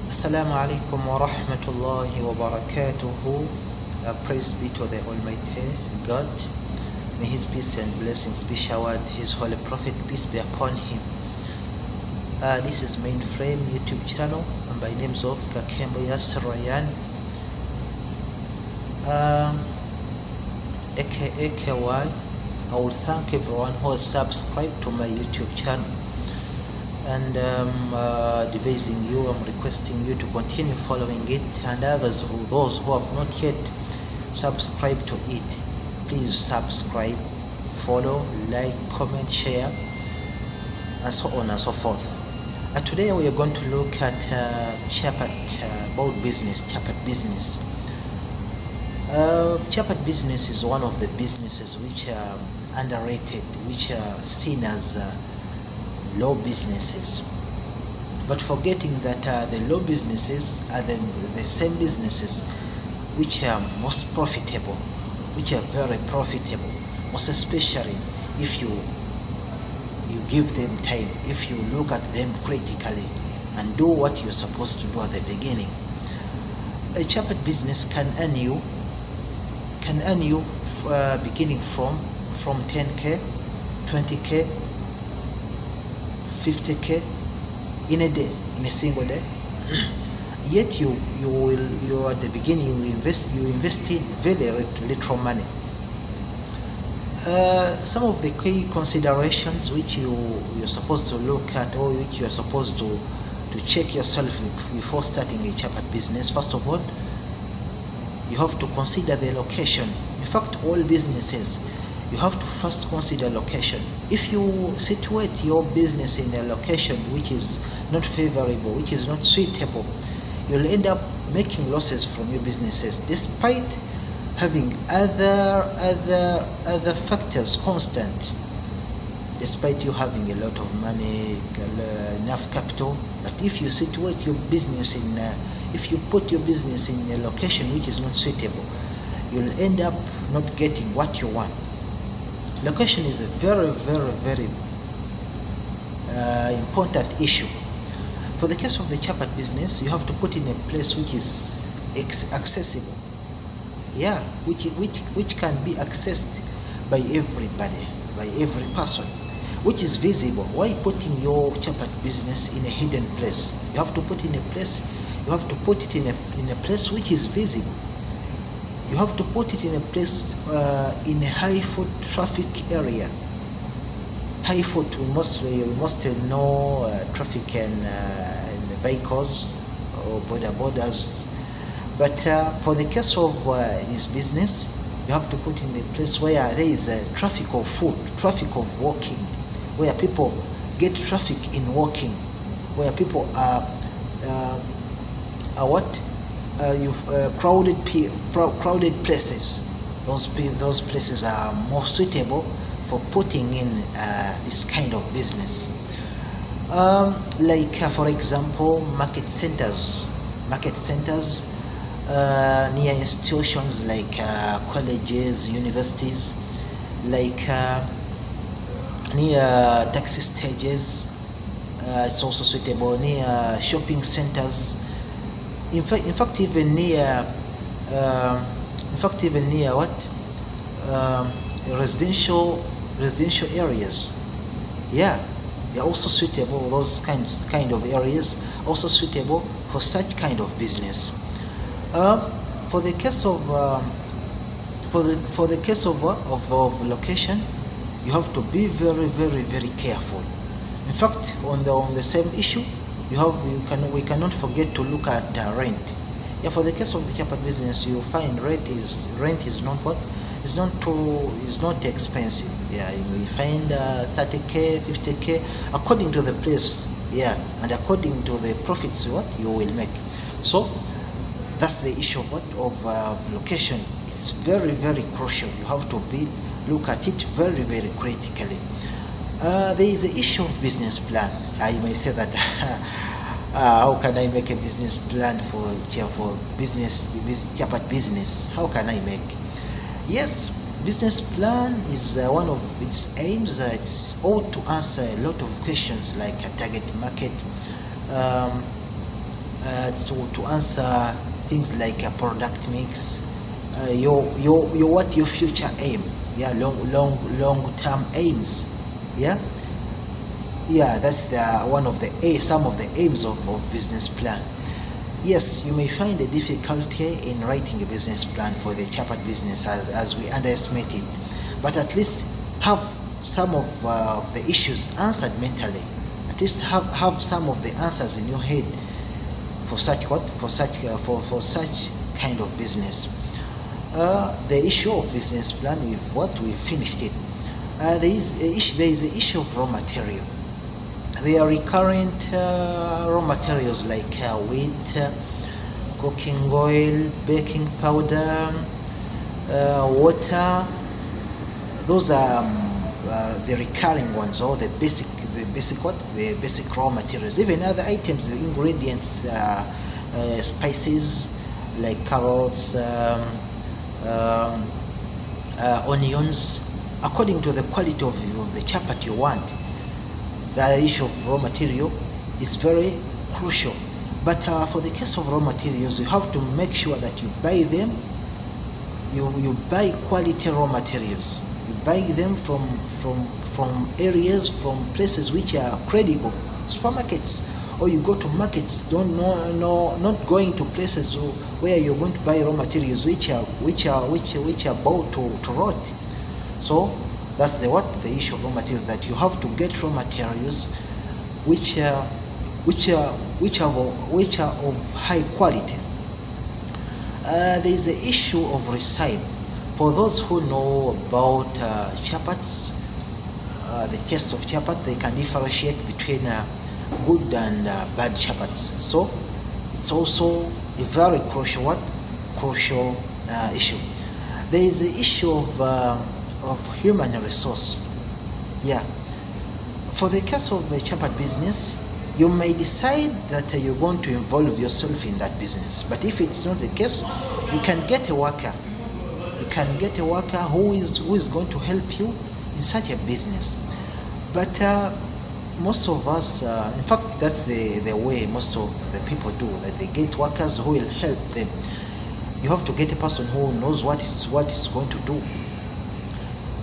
Assalamu alaikum wa rahmatullahi wa barakatuhu. Praise be to the Almighty God. May His peace and blessings be showered His holy prophet, peace be upon him. This is Mainframe YouTube channel, and by names of Kakembo Yasser Ryan, aka KY. I will thank everyone who has subscribed to my YouTube channel, and advising you, I'm requesting you to continue following it, and those who have not yet subscribed to it, please subscribe, follow, like, comment, share, and so on and so forth. Today we are going to look at Chapati, about business, Chapati business. Chapati business is one of the businesses which are underrated, which are seen as low businesses, but forgetting that the low businesses are the same businesses which are most profitable, which are very profitable, most especially if you give them time, if you look at them critically and do what you're supposed to do at the beginning. A Chapati business can earn you beginning from 10k, 20k, 50k in a day, in a single day. Yet you at the beginning you invest in very little money. Some of the key considerations which you're supposed to look at, or which you're supposed to check yourself before starting a Chapati business. First of all, you have to consider the location. In fact, all businesses, you have to first consider location. If you situate your business in a location which is not favorable, which is not suitable, you'll end up making losses from your businesses, despite having other factors constant, despite you having a lot of money, enough capital. But if you situate your business if you put your business in a location which is not suitable, you'll end up not getting what you want. Location is a very important issue. For the case of the Chapati business, you have to put in a place which is accessible, which can be accessed by everybody, by every person, which is visible. Why putting your Chapati business in a hidden place? You have to put it in a place which is visible. You have to put it in a place in a high foot traffic area. High foot, we must know traffic and vehicles or borders. But for the case of this business, you have to put in a place where there is a traffic of foot, traffic of walking, where people get traffic in walking, where people are crowded places. Those places are more suitable for putting in this kind of business. For example, market centers near institutions like colleges, universities, near taxi stages. It's also suitable near shopping centers. In fact, even near residential areas. They're also suitable. Those kind of areas also suitable for such kind of business. For the case of location, you have to be very careful. In fact, on the same issue, we cannot forget to look at rent. For the case of the Chapati business, you find rent is not expensive. You find 30k, 50k according to the place, and according to the profits you will make. So that's the issue of location. It's very crucial. You have to look at it very critically. There is the issue of business plan. You may say that how can I make a business plan for Chapati business? How can I make? Yes, business plan is one of its aims. It's all to answer a lot of questions like a target market, to answer things like a product mix, your future aim, yeah, long term aims, yeah. That's some of the aims of business plan. Yes, you may find a difficulty in writing a business plan for the Chapati business as we underestimate it, but at least have some of the issues answered mentally. At least have some of the answers in your head for such kind of business. The issue of business plan, we've finished it. There is the issue of raw material. There are recurrent raw materials like wheat, cooking oil, baking powder, water. Those are the recurring ones, or the basic raw materials. Even other items, the ingredients, spices like carrots, onions, according to the quality of the chapati you want. The issue of raw material is very crucial. But for the case of raw materials, you have to make sure that you buy them. You buy quality raw materials. You buy them from areas, from places which are credible, supermarkets, or you go to markets. Not going to places where you're going to buy raw materials which are about to rot. So that's the issue of raw material, that you have to get raw materials which are of high quality. There is the issue of recipe. For those who know about chapats, the taste of chapat, they can differentiate between good and bad chapats. So it's also a very crucial issue. There is the issue of human resource. Yeah. For the case of the chapat business, you may decide that you're going to involve yourself in that business. But if it's not the case, you can get a worker. You can get a worker who is going to help you in such a business. But most of us, in fact, that's the way most of the people do, that they get workers who will help them. You have to get a person who knows what is going to do.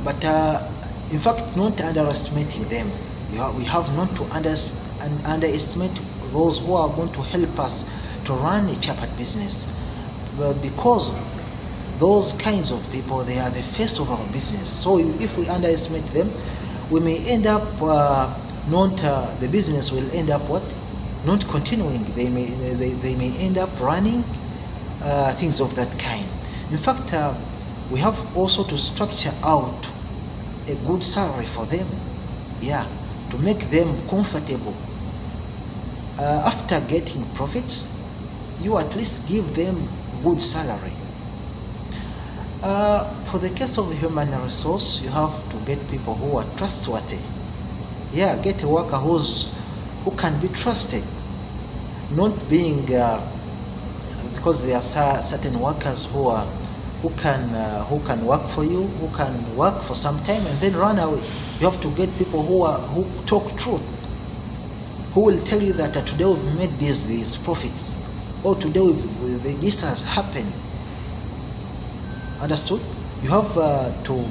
But in fact, not underestimating them. We have not to underestimate those who are going to help us to run a chapat business, because those kinds of people, they are the face of our business. So if we underestimate them, we may end up the business will end up not continuing. They may end up running things of that kind. In fact, we have also to structure out a good salary for them, to make them comfortable. After getting profits, you at least give them good salary. For the case of human resource, you have to get people who are trustworthy. Get a worker who can be trusted, not being because there are certain workers who can work for you, who can work for some time and then run away. You have to get people who talk truth, who will tell you that today we've made these profits, or today this has happened. Understood? You have to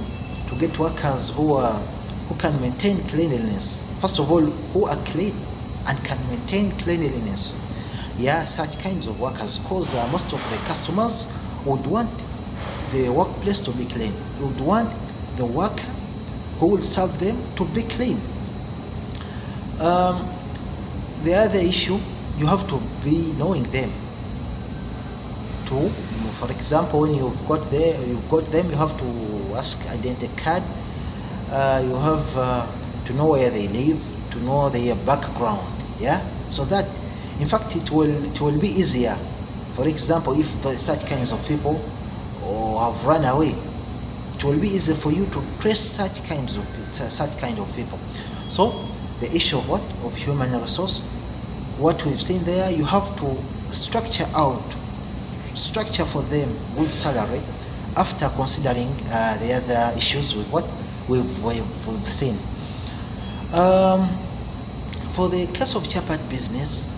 get workers who can maintain cleanliness. First of all, who are clean and can maintain cleanliness. Such kinds of workers, because most of the customers would want the workplace to be clean. Would want the worker who will serve them to be clean. The other issue, you have to be knowing them. For example, when you've got them, you have to ask identity card. You have to know where they live, to know their background. So that, in fact, it will be easier. For example, if such kinds of people have run away, it will be easier for you to trace such kind of people. So the issue of human resource, what we've seen there, you have to structure for them good salary after considering the other issues with what we've seen. For the case of chapat business,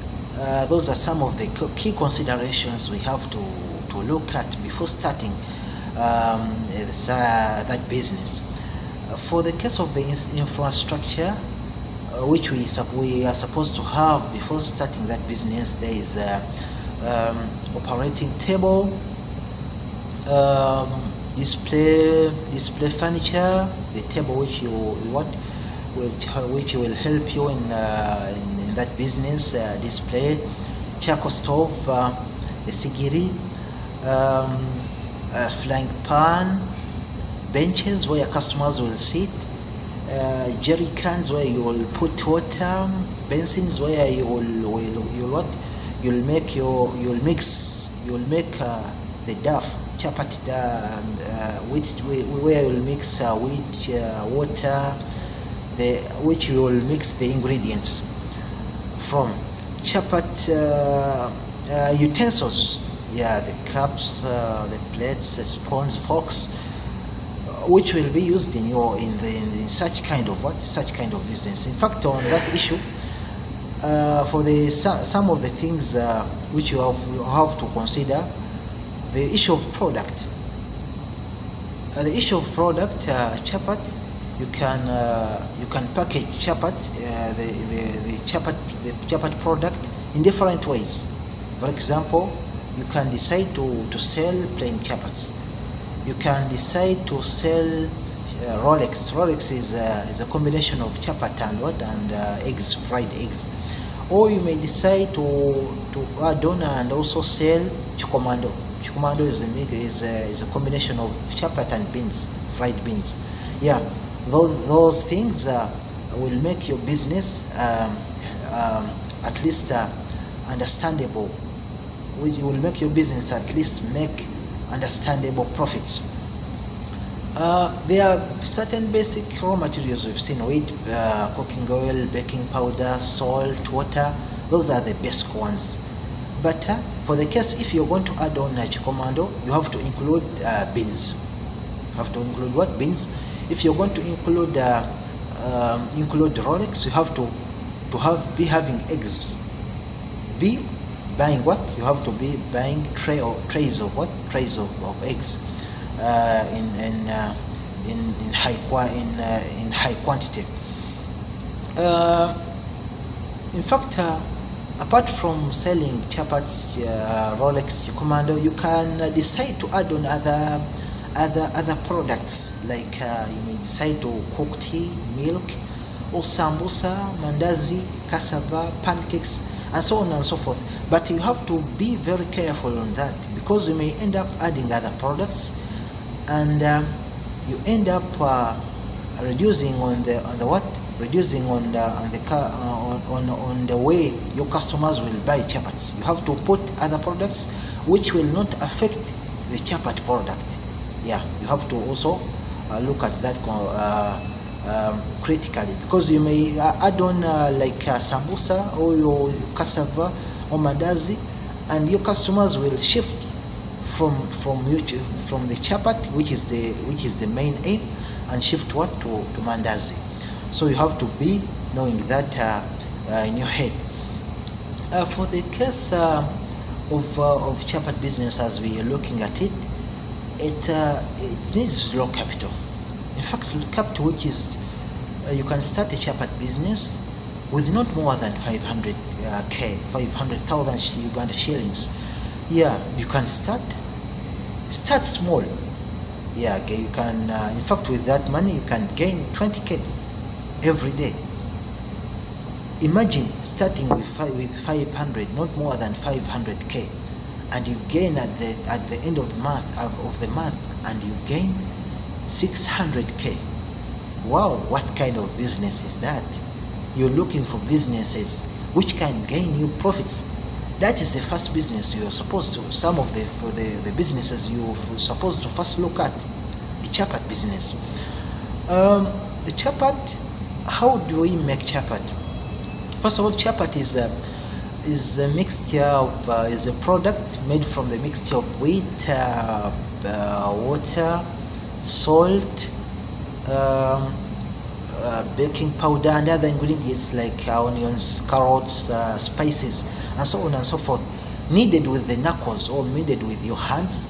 Those are some of the key considerations we have to look at before starting that business. For the case of the infrastructure, which we are supposed to have before starting that business, there is operating table, display furniture, the table which which will help you in that business, display, charcoal stove, a sigiri, a frying pan, benches where customers will sit, jerry cans where you will put water, basins where you'll make the duff chapati, where you'll mix with water, which you will mix the ingredients from. Chapati utensils, the cups, the plates, the spoons, forks, which will be used in such kind of business. In fact, on that issue, for some of the things which you have to consider, the issue of product. Chapat, you can package chapat, the chapat product in different ways. For example, you can decide to sell plain chapats. You can decide to sell Rolex. Rolex is a combination of chapat and eggs, fried eggs. Or you may decide to add on and also sell chukomando. Chukomando is a combination of chapat and beans, fried beans. Those things will make your business at least understandable. Which will make your business at least make understandable profits. There are certain basic raw materials we've seen: wheat, cooking oil, baking powder, salt, water. Those are the basic ones. But for the case if you're going to add on chikomando, you have to include beans. You have to include what? Beans. If you're going to include Rolex, you have to be having eggs. Be buying what? You have to be buying trays of what? Trays of eggs in high quantity. In fact, apart from selling chapats, Rolex, Commando, you can decide to add on other products, like you may decide to cook tea, milk, or sambusa, mandazi, cassava, pancakes, and so on and so forth. But you have to be very careful on that, because you may end up adding other products, and you end up reducing on the way your customers will buy chapats. You have to put other products which will not affect the chapat product. You have to also look at that critically, because you may add on like sambusa or your cassava or mandazi, and your customers will shift from the chapat, which is the main aim, and shift to mandazi. So you have to be knowing that in your head. For the case of chapat business, as we are looking at it, it needs low capital. In fact, capital which is you can start a chapat business with not more than 500,000 Uganda shillings. You can start small. You can in fact, with that money you can gain 20k every day. Imagine starting with 500, not more than 500k, and you gain at the end of the month, and you gain 600k. Wow, what kind of business is that? You're looking for businesses which can gain you profits. That is the first business you're supposed to. For the businesses you're supposed to first look at, the chapat business. The chapat, how do we make chapat? First of all, chapat is a mixture of is a product made from the mixture of wheat, water, salt, baking powder and other ingredients like onions, carrots, spices, and so on and so forth, kneaded with the knuckles or kneaded with your hands,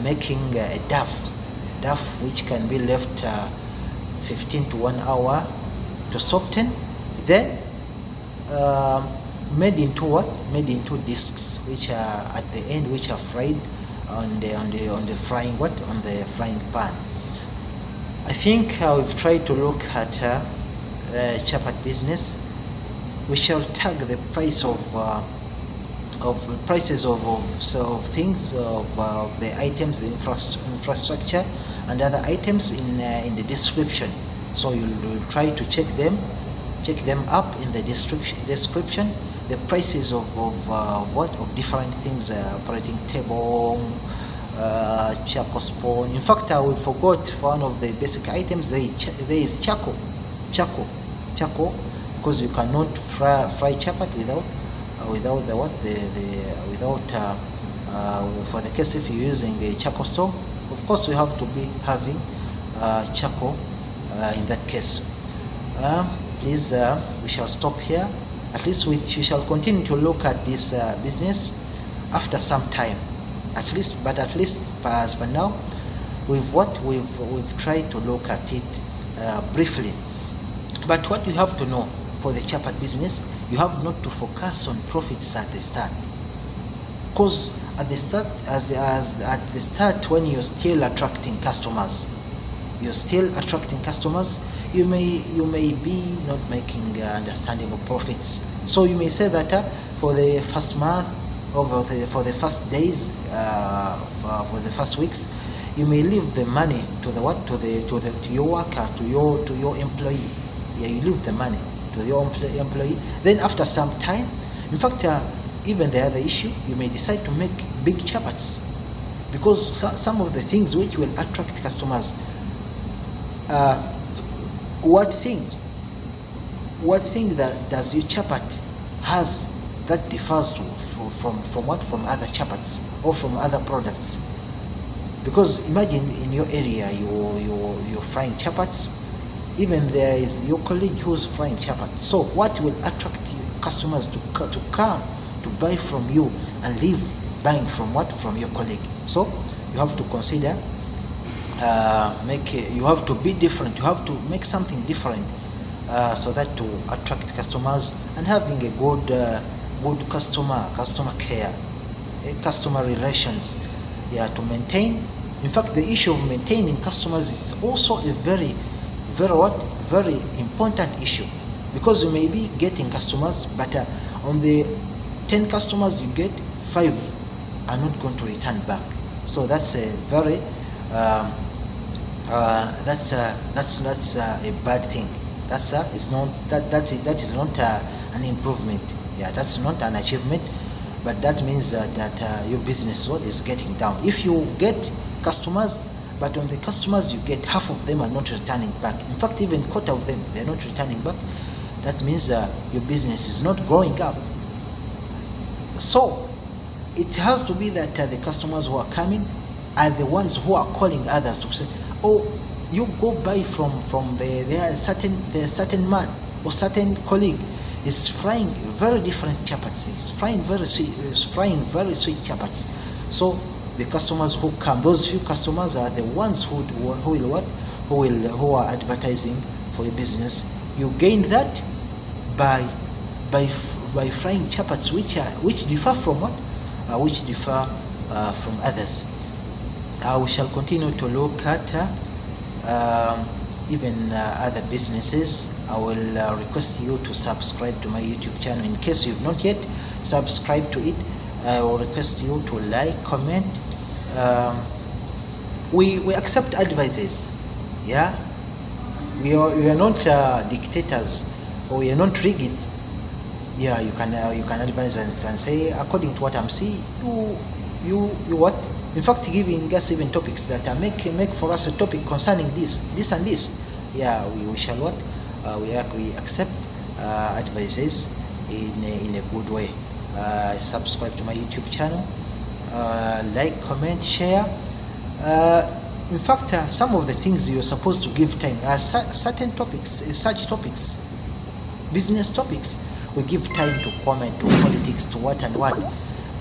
making a dough which can be left 15 to 1 hour to soften, then made into discs, which are at the end, which are fried on the frying pan. I think we've tried to look at Chapati business. We shall tag the price of prices of things, of the items, the infrastructure and other items in the description. So you'll try to check them up in the description. The prices of different things, operating table, charcoal spoon. In fact, we forgot for one of the basic items. There is charcoal, because you cannot fry chapati without for the case if you're using a charcoal stove. Of course, you have to be having charcoal in that case. Please, we shall stop here. At least we shall continue to look at this business after some time. At least as for now, we've tried to look at it briefly. But what you have to know for the Chapati business, you have not to focus on profits at the start, because at the start, when you're still attracting customers, you may be not making understandable profits. So you may say that for the first month, or for the first days, for the first weeks, you may leave the money to your worker, to your employee. Yeah, you leave the money to your employee. Then after some time, in fact, even the other issue, you may decide to make big chapatis, because some of the things which will attract customers. What thing that does your chapati has that differs from other chapatis or from other products? Because imagine in your area you're frying chapatis, even there is your colleague who's frying chapati. So what will attract customers to come to buy from you and leave buying from your colleague? So you have to consider, you have to be different. You have to make something different, so that to attract customers and having a good customer care, customer relations, to maintain. In fact, the issue of maintaining customers is also a very important issue, because you may be getting customers, but on the 10 customers you get, 5 are not going to return back. So that's a very that's a bad thing. That is not an improvement. That's not an achievement, but that means that your business is getting down. If you get customers, but on the customers you get half of them are not returning back, in fact even quarter of them they're not returning back, that means your business is not growing up. So it has to be that the customers who are coming are the ones who are calling others to say, oh, you go buy from the certain man or certain colleague is frying very different chapatis, is frying very sweet chapatis. So the customers who come, those few customers are the ones who are advertising for your business. You gain that by frying chapatis which differ from from others. We shall continue to look at even other businesses. I will request you to subscribe to my YouTube channel in case you've not yet subscribed to it. I will request you to like, comment. We accept advices. We are not dictators, or we are not rigid. You can advise and say, according to what I'm seeing, you what? In fact, giving us even topics that make for us a topic concerning this and this. We shall what? We accept advices in a good way. Subscribe to my YouTube channel, like, comment, share. In fact, some of the things you're supposed to give time are certain topics, such topics, business topics. We give time to comment, to politics, to what and what.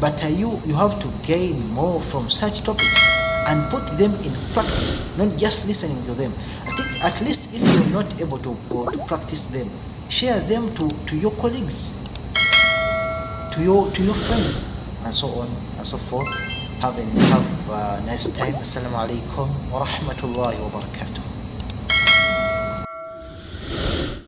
But you have to gain more from such topics and put them in practice, not just listening to them. I think at least if you're not able to practice them, share them to your colleagues, to your friends, and so on and so forth. Have a nice time. Assalamu alaikum wa rahmatullahi wa barakatuh.